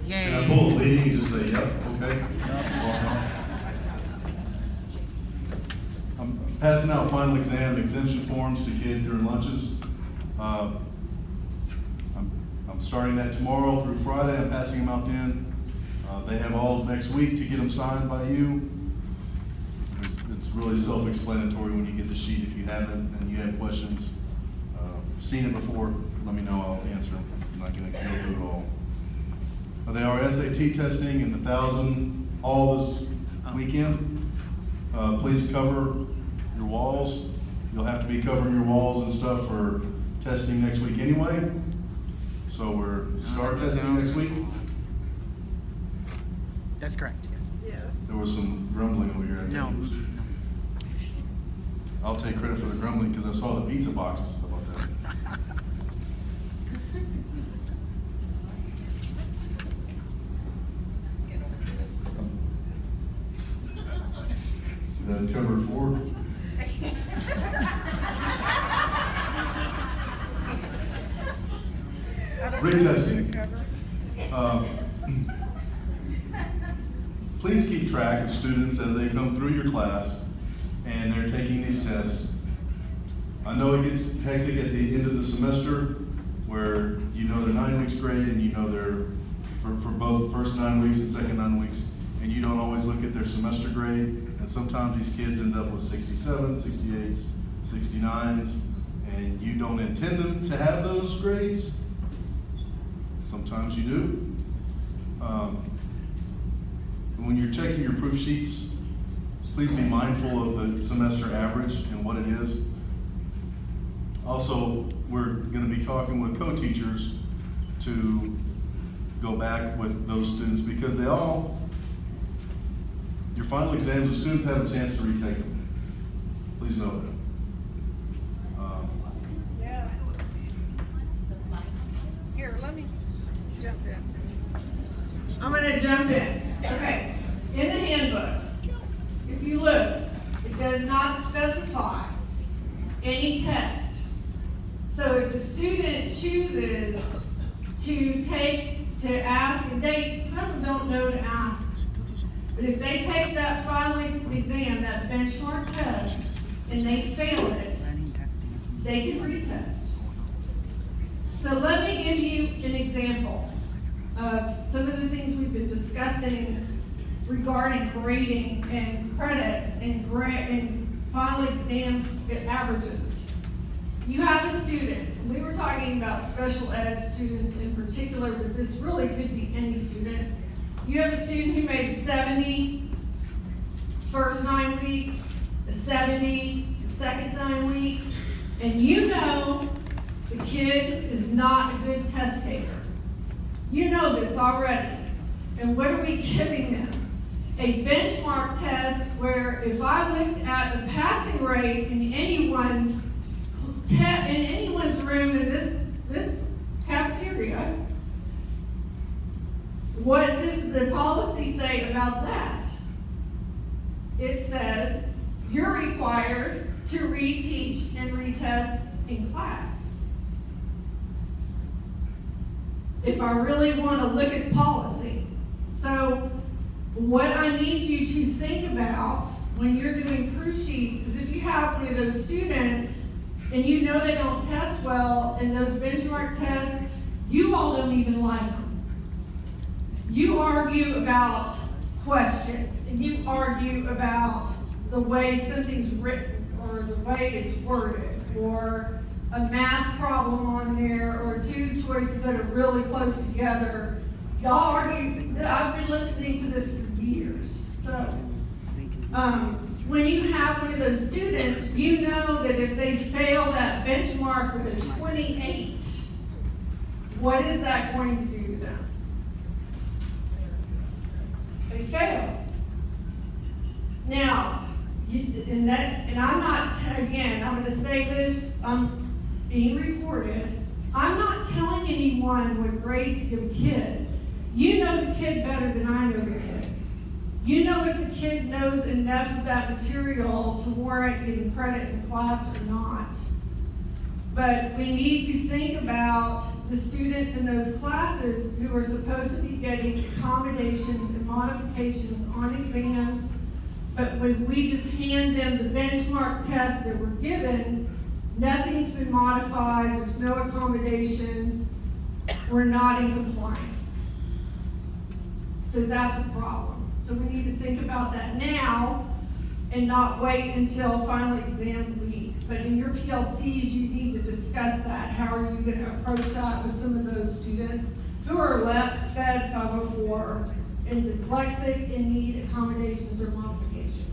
Can I pull a meeting and just say, yep, okay? I'm passing out final exam exemption forms to kids during lunches. I'm starting that tomorrow through Friday. I'm passing them out then. They have all next week to get them signed by you. It's really self-explanatory when you get the sheet. If you haven't and you have questions, seen it before, let me know, I'll answer them. I'm not gonna go through it all. They are SAT testing in the 1,000 all this weekend. Please cover your walls. You'll have to be covering your walls and stuff for testing next week anyway. So we're start testing next week. That's correct, Yes. There was some grumbling over here. I think. No. I'll take credit for the grumbling because I saw the pizza boxes. How about that? See that cover 4? Retesting. Please keep track of students as they come through your class and they're taking these tests. I know it gets hectic at the end of the semester where you know they're 9 weeks grade and you know they're for both first 9 weeks and second 9 weeks, and you don't always look at their semester grade, and sometimes these kids end up with 67s, 68s, 69s, and you don't intend them to have those grades. Sometimes you do. When you're checking your proof sheets, please be mindful of the semester average and what it is. Also, we're going to be talking with co-teachers to go back with those students because your final exams, the students have a chance to retake them. Please know that. Yeah. Here, let me jump in. I'm gonna jump in. Okay, in the handbook, if you look, it does not specify any test. So if the student chooses to ask, and some of them don't know to ask, but if they take that final exam, that benchmark test, and they fail it, they can retest. So let me give you an example of some of the things we've been discussing regarding grading and credits and final exams averages. You have a student, we were talking about special ed students in particular, but this really could be any student. You have a student who made 70 first 9 weeks, a 70 the second 9 weeks, and you know the kid is not a good test taker. You know this already. And what are we giving them? A benchmark test where if I looked at the passing rate in anyone's room in this cafeteria, what does the policy say about that? It says you're required to reteach and retest in class. If I really want to look at policy. So what I need you to think about when you're doing proof sheets is if you have one of those students and you know they don't test well and those benchmark tests, you all don't even like them. You argue about questions and you argue about the way something's written or the way it's worded or a math problem on there or two choices that are really close together. Y'all argue. I've been listening to this for years. So when you have one of those students, you know that if they fail that benchmark with a 28, what is that going to do to them? They fail. Now, and I'm not, again, I'm going to say this, I'm being recorded. I'm not telling anyone what grade to give a kid. You know the kid better than I know the kid. You know if the kid knows enough of that material to warrant getting credit in class or not. But we need to think about the students in those classes who are supposed to be getting accommodations and modifications on exams. But when we just hand them the benchmark tests that were given, nothing's been modified, there's no accommodations, we're not in compliance. So that's a problem. So we need to think about that now and not wait until final exam week. But in your PLCs, you need to discuss that. How are you gonna approach that with some of those students who are left SPED 504 and dyslexic and need accommodations or modifications?